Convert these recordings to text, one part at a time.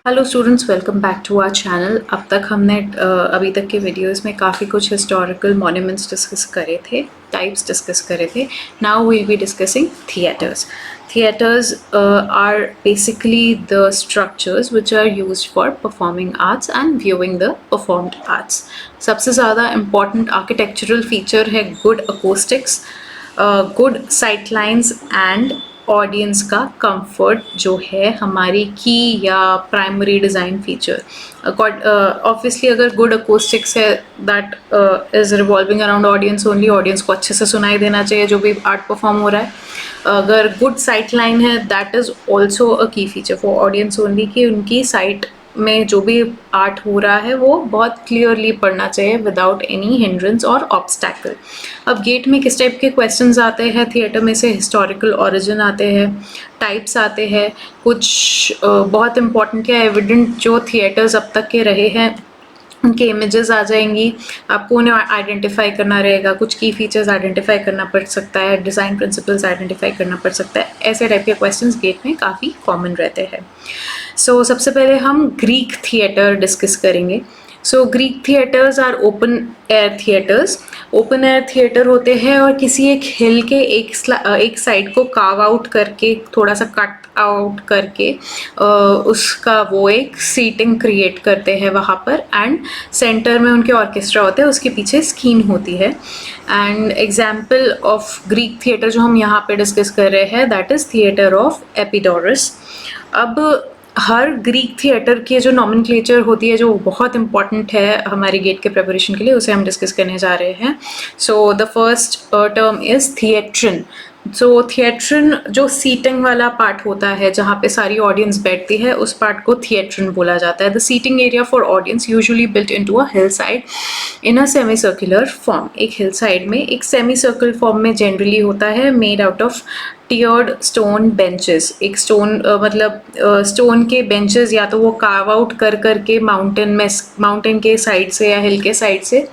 Hello students, welcome back to our channel. अब तक हमने अभी तक के वीडियोस में काफ़ी कुछ हिस्टोरिकल मॉन्यूमेंट्स डिस्कस करे थे, टाइप्स डिस्कस करे थे। Now we will be discussing theatres. Theaters are basically the structures which are used for performing arts and viewing the performed arts. सबसे ज़्यादा important architectural feature है good acoustics, good site lines and audience का comfort जो है हमारी की या primary design feature. Obviously अगर गुड अकोस्टिक्स है that is revolving around audience only, audience को अच्छे से सुनाई देना चाहिए जो भी आर्ट परफॉर्म हो रहा है। अगर गुड साइट लाइन है दैट इज़ ऑल्सो अ की फीचर फॉर ऑडियंस ओनली कि उनकी साइट में जो भी आर्ट हो रहा है वो बहुत क्लियरली पढ़ना चाहिए विदाउट एनी हिंड्रेंस और ऑब्स्टैकल। अब गेट में किस टाइप के क्वेश्चंस आते हैं थिएटर में से? हिस्टोरिकल ओरिजिन आते हैं, टाइप्स आते हैं, कुछ बहुत इंपॉर्टेंट या एविडेंट जो थिएटर्स अब तक के रहे हैं उनके इमेजेस आ जाएंगी, आपको उन्हें आइडेंटिफाई करना रहेगा, कुछ की फीचर्स आइडेंटिफाई करना पड़ सकता है, डिज़ाइन प्रिंसिपल्स आइडेंटिफाई करना पड़ सकता है। ऐसे टाइप के क्वेश्चंस गेट में काफ़ी कॉमन रहते हैं। सो सबसे पहले हम ग्रीक थिएटर डिस्कस करेंगे। So Greek theatres are open air theatres. Open air theatre होते हैं और किसी एक हिल के एक साइड को कार्व आउट करके, थोड़ा सा कट आउट करके उसका वो एक सीटिंग क्रिएट करते हैं वहाँ पर, एंड सेंटर में उनके ऑर्केस्ट्रा होते हैं, उसके पीछे स्क्रीन होती है। And example of Greek theatre जो हम यहाँ पे डिस्कस कर रहे हैं दैट इज़ थिएटर ऑफ एपिडोरस। अब हर ग्रीक थिएटर की जो नॉमेनक्लेचर होती है जो बहुत इंपॉर्टेंट है हमारी गेट के प्रिपरेशन के लिए, उसे हम डिस्कस करने जा रहे हैं। So the first term is theatron. So theatron जो सीटिंग वाला पार्ट होता है जहाँ पे सारी ऑडियंस बैठती है उस पार्ट को थिएट्रन बोला जाता है। The seating area for audience usually built into a hill side in a semi circular form. एक हिल साइड में एक सेमी सर्कल फॉर्म में जनरली होता है, made out of tiered stone benches. एक स्टोन मतलब स्टोन के बेंचेस या तो वो कार्व आउट कर करके माउंटेन के साइड से या हिल के साइड से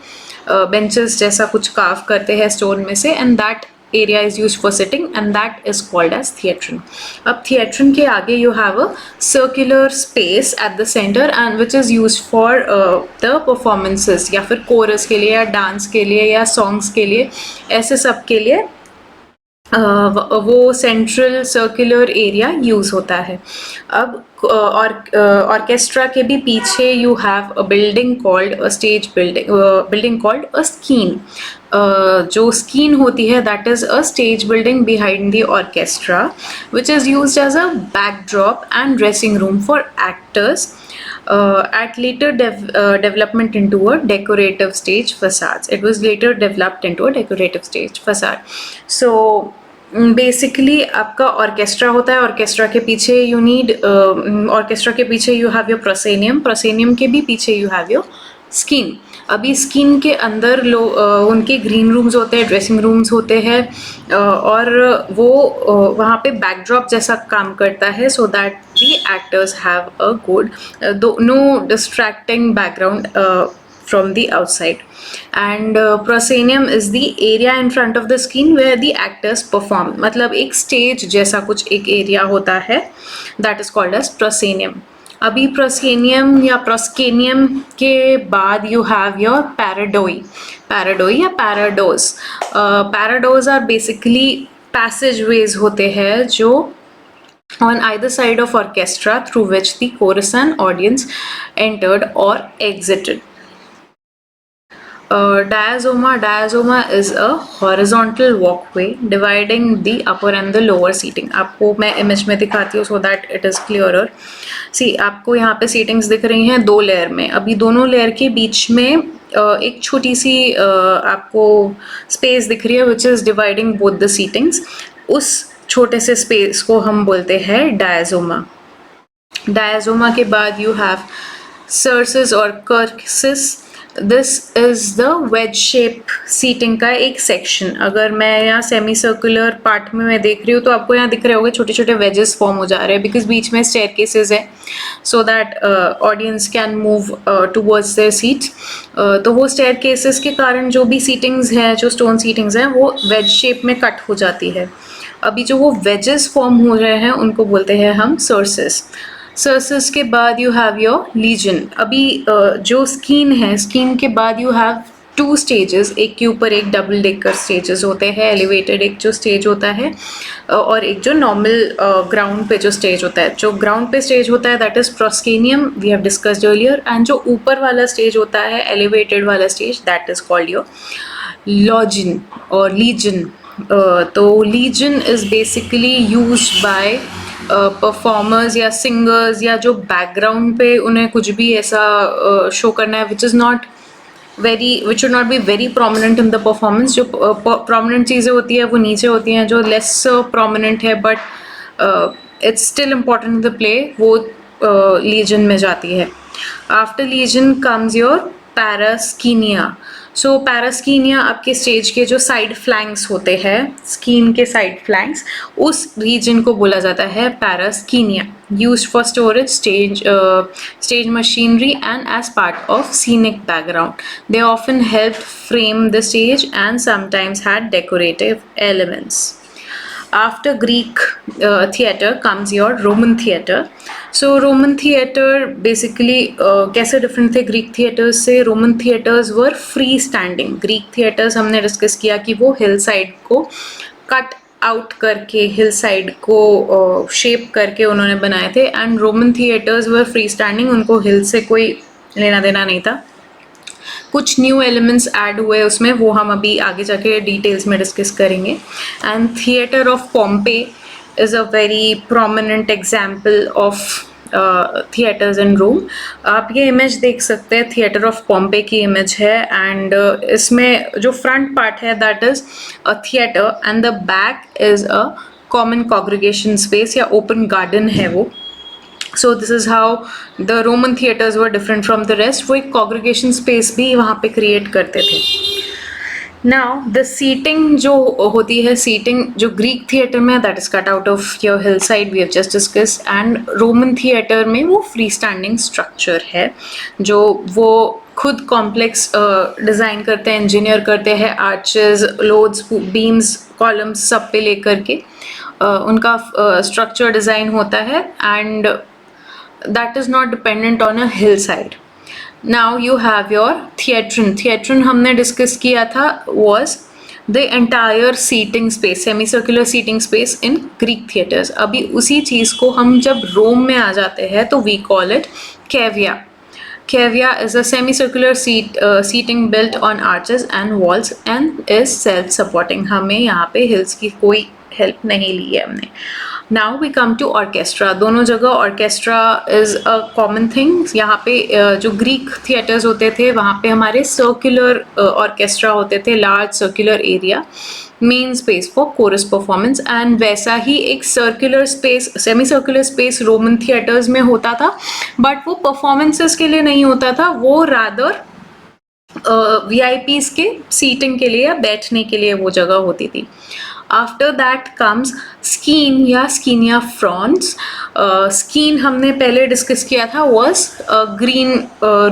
बेंचेस जैसा कुछ कार्व करते हैं स्टोन में से, and that area is used for sitting and that is called as theatron. अब theatron के आगे you have a circular space at the center and which is used for the performances या फिर chorus के लिए या dance के लिए या songs के लिए, ऐसे सब के लिए वो सेंट्रल सर्कुलर एरिया यूज़ होता है। अब ऑर्केस्ट्रा के भी पीछे you have a building called a stage building called a skene. जो स्कीन होती है that is a stage building behind the orchestra which is used as a backdrop and dressing room for actors at later development into a decorative stage facades. It was later developed into a decorative stage facade. So basically आपका orchestra होता है, orchestra के पीछे you need orchestra के पीछे you have your proscenium, proscenium के भी पीछे यू हैव योर स्कीन। अभी स्कीन के अंदर उनके ग्रीन रूम्स होते हैं, ड्रेसिंग रूम्स होते हैं और वो वहाँ पे बैकड्रॉप जैसा काम करता है so that the actors have a good no distracting background from the outside. And proscenium is the area in front of the screen where the actors perform. मतलब एक स्टेज जैसा कुछ एक एरिया होता है that is called as proscenium. अभी प्रोस्केनियम या प्रोस्केनियम के बाद यू हैव योर पैराडोई या पैराडोज। पैराडोज आर बेसिकली पैसेज वेज होते हैं जो on either side of orchestra through which the chorus and audience entered or exited. Diazoma is a horizontal walkway dividing the upper and the lower seating. आपको मैं image में दिखाती हूँ so that it is clearer. See, आपको यहाँ पे seatings दिख रही हैं दो लेयर में। अभी दोनों लेयर के बीच में एक छोटी सी आपको स्पेस दिख रही है which is dividing both the seatings. उस छोटे से स्पेस को हम बोलते हैं डायजोमा। डायजोमा के बाद यू हैव सर्सिस और kerkis. This is the wedge shape seating का एक सेक्शन। अगर मैं यहाँ सेमी सर्कुलर पार्ट में मैं देख रही हूँ तो आपको यहाँ दिख रहे होंगे छोटे छोटे वेजेस फॉर्म हो जा रहे हैं बिकॉज बीच में स्टेयरकेसेस है so that audience can move towards their seat. तो वो स्टेयरकेसेस के कारण जो भी सीटिंग्स हैं, जो स्टोन सीटिंग्स हैं, वो वेज शेप में कट हो जाती है। अभी जो वो वेजेस फॉर्म हो रहे हैं उनको बोलते हैं हम सर्सिस। सर्सिस के बाद यू हैव योर लीजन। अभी जो स्कीन है, स्कीन के बाद यू हैव 2 स्टेजेस, एक के ऊपर एक डबल डेकर स्टेजेस होते हैं, एलिवेटेड एक जो स्टेज होता है और एक जो नॉर्मल ग्राउंड पे जो स्टेज होता है। जो ग्राउंड पे स्टेज होता है that is proscenium, we have discussed earlier, and जो ऊपर वाला स्टेज होता है, एलिवेटेड वाला stage, that is called your logeion और लीजन। तो logeion is basically used by performers या सिंगर्स या जो बैकग्राउंड पे उन्हें कुछ भी ऐसा शो करना है which should not be very prominent in the performance. जो प्रोमिनेंट चीज़ें होती है वो नीचे होती हैं, जो लेस प्रोमिनेंट है but it's still important in the play, वो लीजन में जाती है। After logeion comes your paraskenia. So paraskenia आपके स्टेज के जो साइड फ्लैंक्स होते हैं, स्कीन के साइड फ्लैंक्स, उस रीजन को बोला जाता है पैरास्कीनिया, used for storage, stage machinery and as part of scenic background. They often helped frame the stage and sometimes had decorative elements. After Greek theatre comes your Roman theatre. So Roman theatre basically कैसे different थे Greek theatres से? Roman theatres were freestanding. Greek theatres हमने discuss किया कि वो hill side को cut out करके, hill side को शेप करके उन्होंने बनाए थे, and Roman theatres were free standing, उनको हिल से कोई लेना देना नहीं था। कुछ न्यू एलिमेंट्स ऐड हुए उसमें, वो हम अभी आगे जाके डिटेल्स में डिस्कस करेंगे। And theatre of Pompey is a very prominent example of theatres in Rome. आप ये इमेज देख सकते हैं, थिएटर ऑफ पॉम्पे की इमेज है, एंड इसमें जो फ्रंट पार्ट है that is a theatre and the back is a common congregation space या ओपन गार्डन है वो। So this is how the Roman theatres were different from the rest. वो एक कॉन्ग्रीगेशन स्पेस भी वहाँ पे क्रिएट करते थे। नाउ द सीटिंग जो होती है, सीटिंग जो ग्रीक थिएटर में that is cut out of your hill side, we have just discuss, and Roman theatre में वो फ्री स्टैंडिंग स्ट्रक्चर है, जो वो खुद कॉम्प्लेक्स डिज़ाइन करते हैं, इंजीनियर करते हैं, आर्चेस, लोड्स, बीम्स, कॉलम्स सब पे लेकर के उनका स्ट्रक्चर डिज़ाइन होता है, and that is not dependent on a hill side. Now you have your theatron. Theatron हमने डिस्कस किया था was the entire seating space, semicircular seating space in Greek theatres. अभी उसी चीज़ को हम जब रोम में आ जाते हैं तो we call it cavea. Cavea is a semicircular seating built on arches and walls and is self-supporting. हमें यहाँ पे hills की कोई हेल्प नहीं ली है हमने। Now we come to orchestra. दोनों जगह orchestra is a common thing. यहाँ पे जो ग्रीक थिएटर्स होते थे वहाँ पे हमारे सर्कुलर ऑर्केस्ट्रा होते थे, large circular area, main space for chorus performance, and वैसा ही एक circular space, semi circular space Roman theatres में होता था, बट वो परफॉर्मेंसेस के लिए नहीं होता था, वो रादर VIPs के सीटिंग के लिए या बैठने के लिए वो जगह होती थी। आफ्टर दैट कम्स स्कीन या स्कीनिया फ्रॉन्स। स्कीन हमने पहले डिस्कस किया था वॉज ग्रीन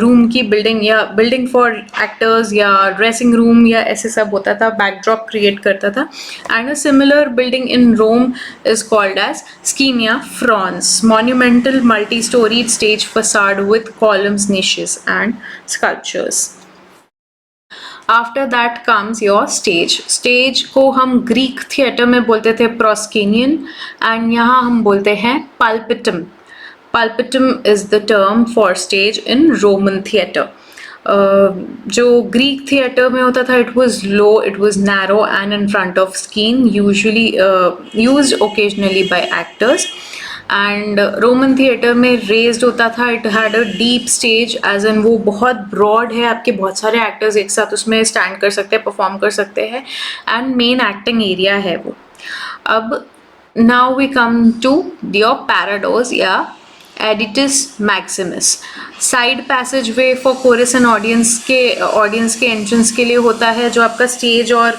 रूम की बिल्डिंग या बिल्डिंग फॉर एक्टर्स या ड्रेसिंग रूम या ऐसे सब होता था, बैकड्रॉप क्रिएट करता था, and a similar building in Rome is called as scaenae frons, monumental multi storeyed stage facade with columns, niches and sculptures. After that comes your stage. Stage को हम Greek theatre में बोलते थे प्रोस्केनियन, and यहाँ हम बोलते हैं pulpitum. Pulpitum is the term for stage in Roman theatre. जो ग्रीक थिएटर में होता था it was low, it was narrow and in front of screen, usually used occasionally by actors, and Roman theatre में raised होता था, it had a deep stage as an वो बहुत broad है, आपके बहुत सारे एक्टर्स एक साथ उसमें स्टैंड कर सकते हैं, परफॉर्म कर सकते हैं, एंड मेन एक्टिंग एरिया है वो। अब now we come to your parodos या aditus maximus. Side passage way for chorus and audience के एंट्रेंस के लिए होता है, जो आपका स्टेज और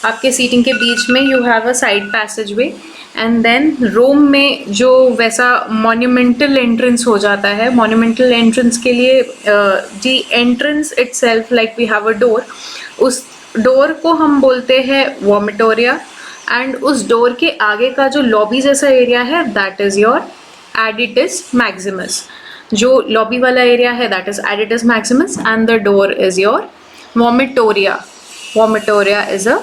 आपके सीटिंग के बीच में you have a side passage way, and then Rome में जो वैसा मॉन्यूमेंटल एंट्रेंस हो जाता है, मॉन्यूमेंटल एंट्रेंस के लिए the entrance itself like we have a door, उस डोर को हम बोलते हैं वॉमिटोरिया, एंड उस डोर के आगे का जो लॉबी जैसा एरिया है that is your Aeditus Maximus. जो lobby वाला area है that is Aeditus Maximus, and the door is your vomitoria. Vomitoria is a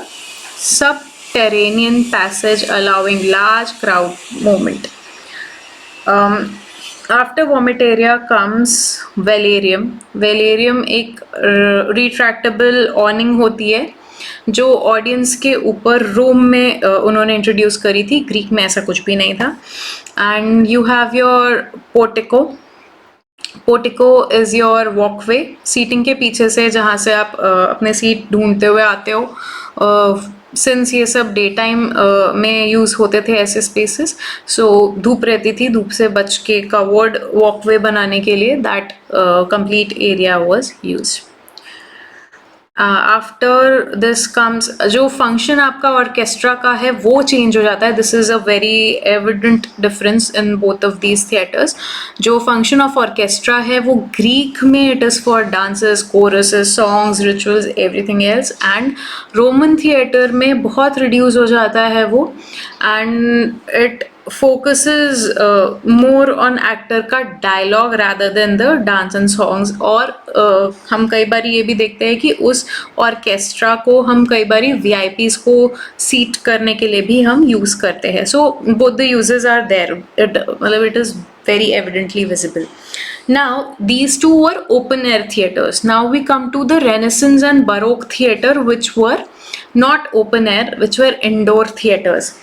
subterranean passage allowing large crowd movement. After vomitoria comes velarium. Velarium एक retractable ऑनिंग होती है जो audience के ऊपर room में उन्होंने इंट्रोड्यूस करी थी. ग्रीक में ऐसा कुछ भी नहीं था. And you have your portico. Portico is your walkway, seating के पीछे से जहाँ से आप अपने सीट ढूंढते हुए आते हो. सिंस ये सब डे टाइम में यूज़ होते थे ऐसे स्पेसेस, सो धूप रहती थी, धूप से बच के कवर्ड वॉकवे बनाने के लिए that complete area was used. After this comes, जो फंक्शन आपका ऑर्केस्ट्रा का है वो चेंज हो जाता है. This is a very evident difference in both of these theatres. जो फंक्शन ऑफ ऑर्केस्ट्रा है वो ग्रीक में it is for dances, choruses, songs, rituals, everything else. And Roman theatre में बहुत रिड्यूस हो जाता है वो, and it focuses more on actor का dialogue rather than the dance and songs. और हम कई बार ये भी देखते हैं कि उस ऑर्केस्ट्रा को हम कई बार VIPs को सीट करने के लिए भी हम यूज़ करते हैं. So both the uses are there, मतलब it is very evidently visible. Now these two were open air theaters. Now we come to the Renaissance and Baroque theater, which were not open air, which were indoor theaters.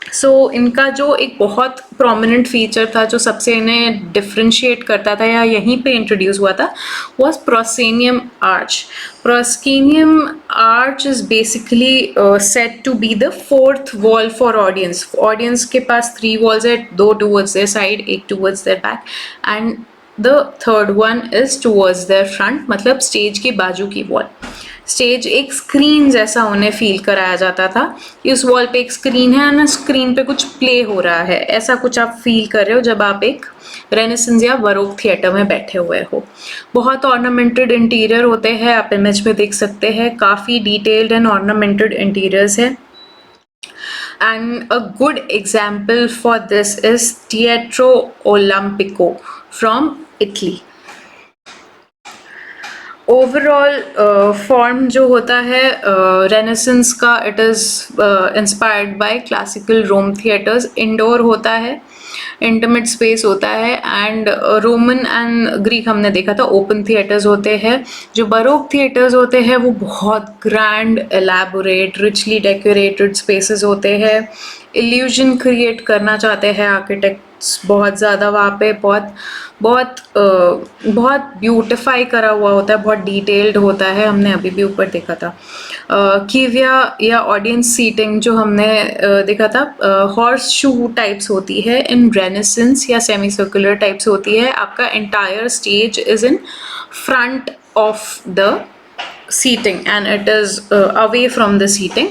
सो इनका जो एक बहुत prominent feature था जो सबसे इन्हें differentiate करता था या यहीं पे इंट्रोड्यूस हुआ था, was proscenium arch. Proscenium arch is basically set to be the fourth wall for audience. Audience के पास 3 वॉल्स है, 2 towards their side, 1 towards their back, and the third one is towards their front, मतलब stage के बाजू की wall. Stage एक screen जैसा उन्हें फील कराया जाता था कि उस वॉल पे एक स्क्रीन है और स्क्रीन पे कुछ प्ले हो रहा है, ऐसा कुछ आप फील कर रहे हो जब आप एक रेनेसेंस या बरोक थिएटर में बैठे हुए हो. बहुत ऑर्नामेंटेड इंटीरियर होते हैं, आप इमेज में देख सकते हैं, काफ़ी डिटेल्ड एंड ऑर्नामेंटेड इंटीरियर्स है. And a good example for this is Teatro Olimpico from Italy. Overall form जो होता है रेनेसेंस का, it is inspired by classical Rome theatres. Indoor होता है, इंटीमेट स्पेस होता है, एंड रोमन एंड ग्रीक हमने देखा था ओपन थिएटर्स होते हैं. जो बरोक थिएटर्स होते हैं वो बहुत grand, elaborate, richly decorated spaces होते हैं. इल्यूजन क्रिएट करना चाहते हैं आर्किटेक्ट्स बहुत ज़्यादा वहाँ पे. बहुत ब्यूटिफाई करा हुआ होता है, बहुत डिटेल्ड होता है. हमने अभी भी ऊपर देखा था कीविया या ऑडियंस सीटिंग जो हमने देखा था, हॉर्स शू टाइप्स होती है इन रेनेसेंस या सेमी सर्कुलर टाइप्स होती है. आपका entire stage is in front of the seating and it is away from the seating.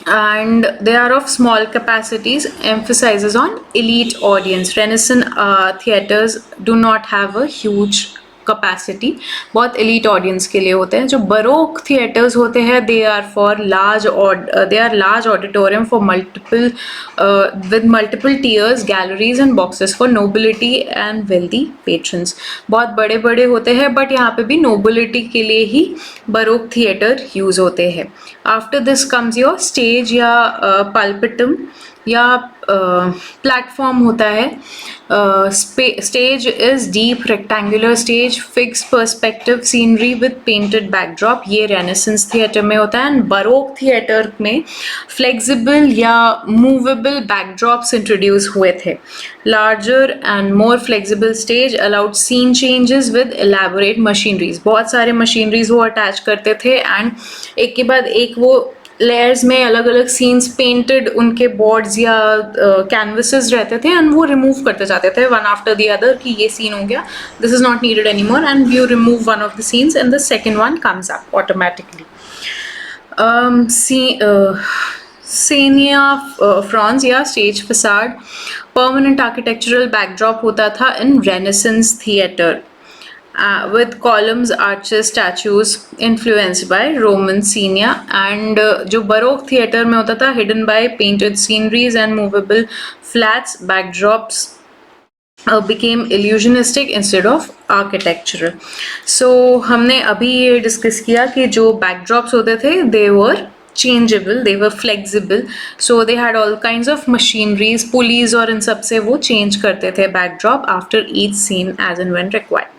And they are of small capacities, emphasizes on elite audience. Renaissance theaters do not have a huge capacity, बहुत elite audience के लिए होते हैं. जो baroque theaters होते हैं, they are large auditorium for with multiple tiers, galleries and boxes for nobility and wealthy patrons. बहुत बड़े बड़े होते हैं, but यहाँ पे भी nobility के लिए ही baroque theater use होते हैं. After this comes your stage या pulpitum या प्लेटफॉर्म होता है. Stage is deep rectangular stage, fix perspective scenery with painted backdrop. ये रेनेसेंस थिएटर में होता है. एंड बरोक थिएटर में फ्लेक्सिबल या मूवेबल बैकड्रॉप्स इंट्रोड्यूस हुए थे. Larger and more flexible stage allowed scene changes with elaborate machineries. बहुत सारे मशीनरीज वो अटैच करते थे एंड एक के बाद एक वो लेयर्स में अलग अलग सीन्स पेंटेड उनके बोर्ड्स या कैनवसेस रहते थे एंड वो रिमूव करते जाते थे वन आफ्टर द अदर कि ये सीन हो गया, this is not needed any more, and you remove one of the scenes and the second one comes up automatically. Scaenae frons या stage facade, permanent architectural backdrop होता था in Renaissance theatre. with columns, arches, statues influenced by Roman scena, and जो baroque theatre में होता था hidden by painted sceneries and movable flats, backdrops became illusionistic instead of architectural. So हमने अभी ये discuss किया कि जो backdrops होते थे they were changeable, they were flexible, so they had all kinds of machineries, pulleys और इन सब से वो change करते थे backdrop after each scene as and when required.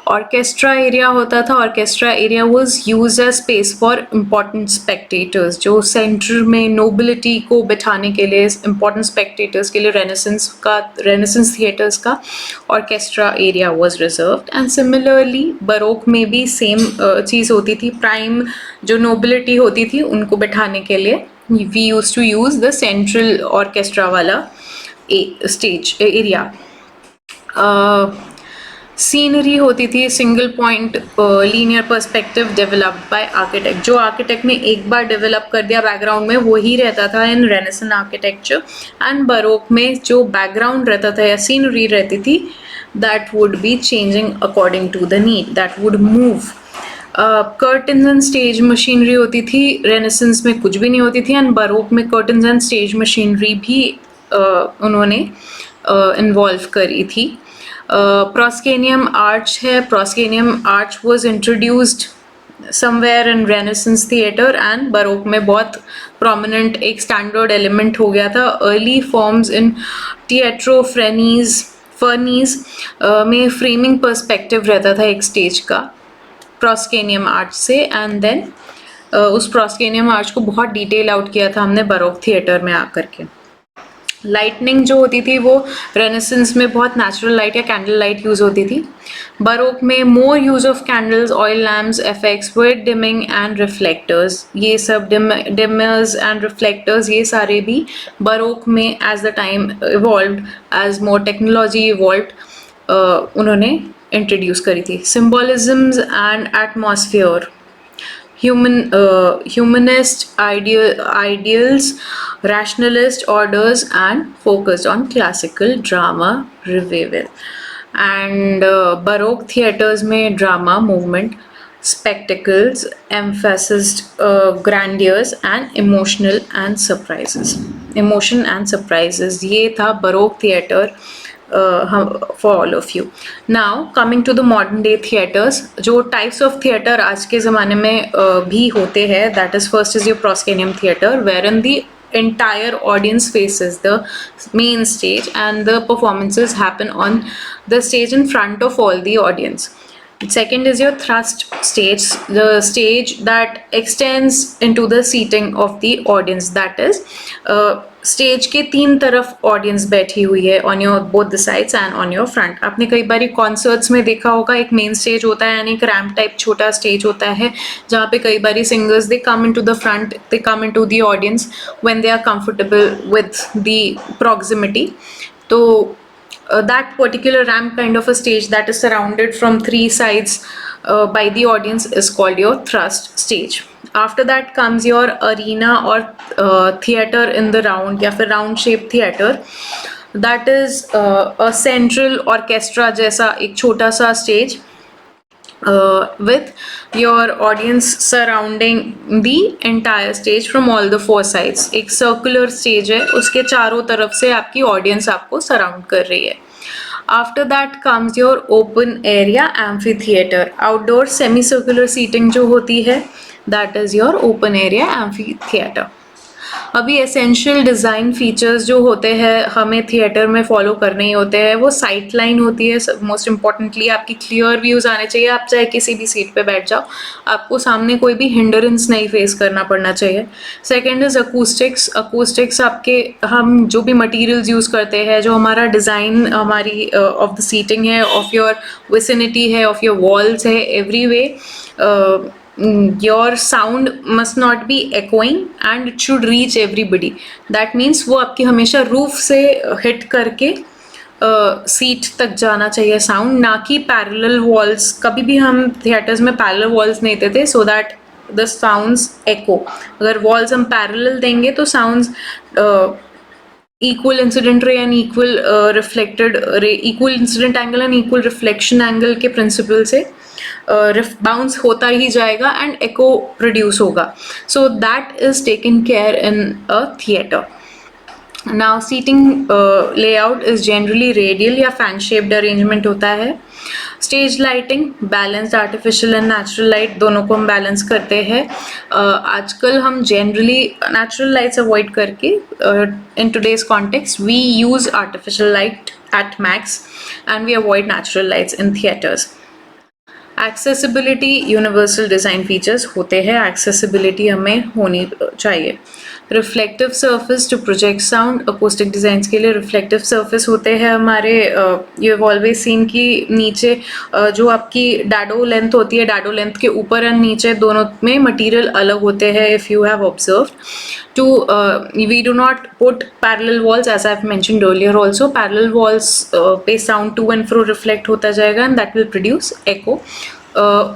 Orchestra area होता था. Orchestra area was used as space for important spectators, जो centre में नोबिलिटी को बिठाने के लिए, इम्पॉर्टेंट स्पेक्टेटर्स के लिए रेनेसेंस थिएटर्स का orchestra area was reserved. And similarly Baroque में भी सेम चीज़ होती थी. प्राइम जो नोबिलिटी होती थी उनको बिठाने के लिए we use to use the central orchestra वाला स्टेज एरिया. सीनरी होती थी, single point linear perspective developed by architect. जो आर्किटेक्ट ने एक बार डेवलप कर दिया बैकग्राउंड में वही रहता था in Renaissance architecture. And baroque में जो बैकग्राउंड रहता था या सीनरी रहती थी that would be changing according to the need, that would move. Curtains and stage machinery होती थी. रेनेसेंस में कुछ भी नहीं होती थी एंड बरोक में कर्टन्स एंड स्टेज मशीनरी भी उन्होंने इन्वॉल्व करी थी. प्रोस्केनियम आर्च है. Proscenium arch was introduced somewhere in Renaissance theatre and baroque में बहुत प्रोमिनेंट एक स्टैंडर्ड एलिमेंट हो गया था. अर्ली फॉर्म्स इन थिएट्रो फर्नीज में फ्रेमिंग पर्सपेक्टिव रहता था एक स्टेज का प्रोस्केनियम आर्च से. एंड देन उस प्रोस्केनियम आर्च को बहुत डिटेल आउट किया था हमने बरोक थिएटर में आकर के. लाइटनिंग जो होती थी वो रेनेसेंस में बहुत नेचुरल लाइट या कैंडल लाइट यूज़ होती थी. बरोक में more use of candles, oil lamps, effects with dimming and reflectors. ये सब डिमर्स एंड रिफ्लेक्टर्स ये सारे भी बरोक में as the time evolved, as more technology evolved, उन्होंने इंट्रोड्यूस करी थी. Symbolisms and atmosphere, humanist ideals, rationalist orders, and focused on classical drama revival. And Baroque theatres में drama movement, spectacles, emphasized grandeur and emotion and surprises. ये था Baroque theatre for all of you. Now coming to the modern day theatres, जो types of theatre आज के ज़माने में भी होते हैं, that is first is your proscenium theatre wherein the entire audience faces the main stage and the performances happen on the stage in front of all the audience. Second is your thrust stage, the stage that extends into the seating of the audience, that is stage के तीन तरफ audience बैठी हुई है on your both the sides and on your front. आपने कई बार concerts में देखा होगा एक मेन स्टेज होता है यानी एक रैम्प टाइप छोटा स्टेज होता है जहाँ पे कई बार singers they come into the front, they come into the audience when they are comfortable with the proximity. तो that particular ramp kind of a stage that is surrounded from three sides by the audience is called your thrust stage. After that comes your arena or theater in the round या फिर round shaped theater. That is a central orchestra जैसा एक छोटा सा stage with your audience surrounding the entire stage from all the four sides. एक circular stage है, उसके चारों तरफ से आपकी audience आपको surround कर रही है. After that comes your open area amphitheater. Outdoor semicircular seating जो होती है that is your open area amphitheater. अभी एसेंशियल डिज़ाइन फीचर्स जो होते हैं हमें थिएटर में फॉलो करने ही होते हैं, वो साइट लाइन होती है. मोस्ट इम्पॉर्टेंटली आपकी क्लियर व्यूज़ आने चाहिए. आप चाहे किसी भी सीट पे बैठ जाओ, आपको सामने कोई भी हिंडरेंस नहीं फेस करना पड़ना चाहिए. Second is acoustics. अकूस्टिक्स आपके हम जो भी मटीरियल्स यूज़ करते हैं, जो हमारा डिज़ाइन हमारी ऑफ द सीटिंग है, ऑफ योर विसिनिटी है, ऑफ योर वॉल्स है, every way your sound must not be echoing and it should reach everybody. That means वो आपकी हमेशा रूफ से हिट करके सीट तक जाना चाहिए साउंड, ना कि पैरेलल वॉल्स. कभी भी हम थिएटर्स में पैरेलल वॉल्स नहीं देते सो दैट द साउंड्स एको. अगर वॉल्स हम पैरेलल देंगे तो sounds equal incident ray and equal reflected ray, equal incident angle and equal reflection angle के principle से बाउंस होता ही जाएगा एंड एको प्रोड्यूस होगा. So that is taken care in a theatre. Now seating layout is generally radial या fan shaped arrangement होता है. Stage lighting balanced artificial and natural light दोनों को हम बैलेंस करते हैं. आजकल हम जनरली नेचुरल लाइट्स अवॉइड करके in today's context we use artificial light at max and we avoid natural lights in theatres. Accessibility universal design features होते हैं. एक्सेसिबिलिटी हमें होनी चाहिए. Reflective surface to project sound. Acoustic designs के लिए reflective surface होते हैं हमारे. यू हैव ऑलवेज सीन कि नीचे जो आपकी डैडो लेंथ होती है, डैडो लेंथ के ऊपर एंड नीचे दोनों में मटेरियल अलग होते हैं. If you have observed to we do not put parallel walls, as I've mentioned earlier also. Parallel walls पे sound to and fro reflect होता जाएगा and that will produce echo.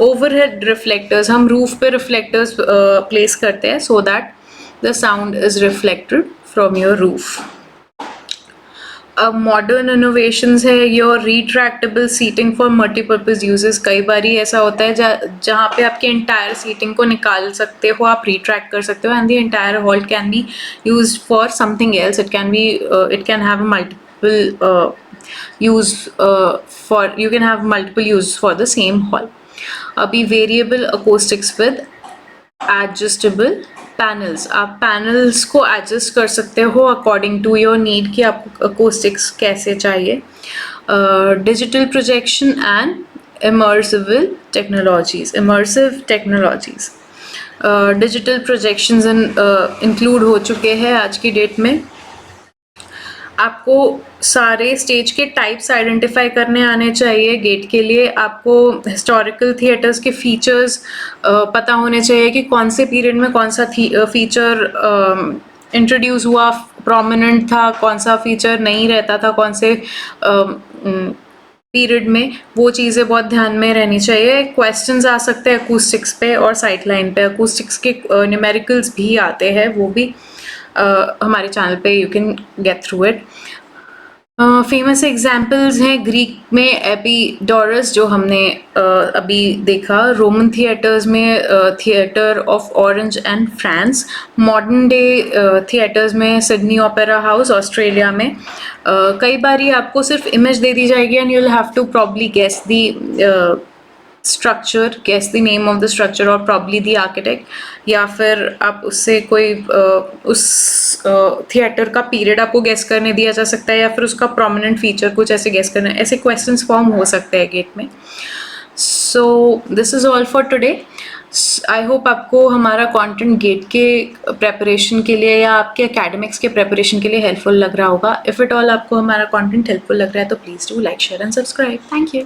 Overhead reflectors, हम roof पे reflectors place करते हैं so that the sound is reflected from your roof. अब modern innovations है your retractable seating for multipurpose uses. कई बार ऐसा होता है जहाँ पे आपके एंटायर सीटिंग को निकाल सकते हो, आप रिट्रैक्ट कर सकते हो and the entire hall can be used for something else. It can have multiple use for, you can have multiple use for the same hall. अभी variable Acoustics with adjustable panels. आप panels को adjust कर सकते हो according to your need कि आपको Acoustics कैसे चाहिए. Digital projection and immersive technologies. Digital projections include हो चुके हैं आज की डेट में. आपको सारे स्टेज के टाइप्स आइडेंटिफाई करने आने चाहिए. गेट के लिए आपको हिस्टोरिकल थिएटर्स के फीचर्स पता होने चाहिए कि कौन से पीरियड में कौन सा फीचर इंट्रोड्यूस हुआ, प्रोमिनेंट था, कौन सा फीचर नहीं रहता था, कौन से पीरियड में. वो चीज़ें बहुत ध्यान में रहनी चाहिए. क्वेश्चंस आ सकते हैं अकूस्टिक्स पे और साइड लाइन पे. अकूस्टिक्स के न्यूमेरिकल्स भी आते हैं, वो भी हमारे चैनल पे you can get through it. Famous examples हैं ग्रीक में एपिडोरस जो हमने अभी देखा. रोमन थिएटर्स में theatre of Orange and France. Modern day theatres में सिडनी ओपेरा हाउस ऑस्ट्रेलिया में. कई बार आपको सिर्फ इमेज दे दी जाएगी and you will have to probably guess the structure, guess the name of the structure or probably the architect. या फिर आप उससे कोई उस थिएटर का पीरियड आपको गेस करने दिया जा सकता है या फिर उसका प्रोमिनेंट फीचर कुछ ऐसे गेस करना. ऐसे क्वेश्चंस फॉर्म हो सकते हैं गेट में. So this is all for today. I hope आपको हमारा कंटेंट गेट के प्रेपरेशन के लिए या आपके एकेडमिक्स के प्रेपरेशन के लिए हेल्पफुल लग रहा होगा. इफ़ इट ऑल आपको हमारा कंटेंट हेल्पफुल लग रहा है तो please do like, share and subscribe. Thank you.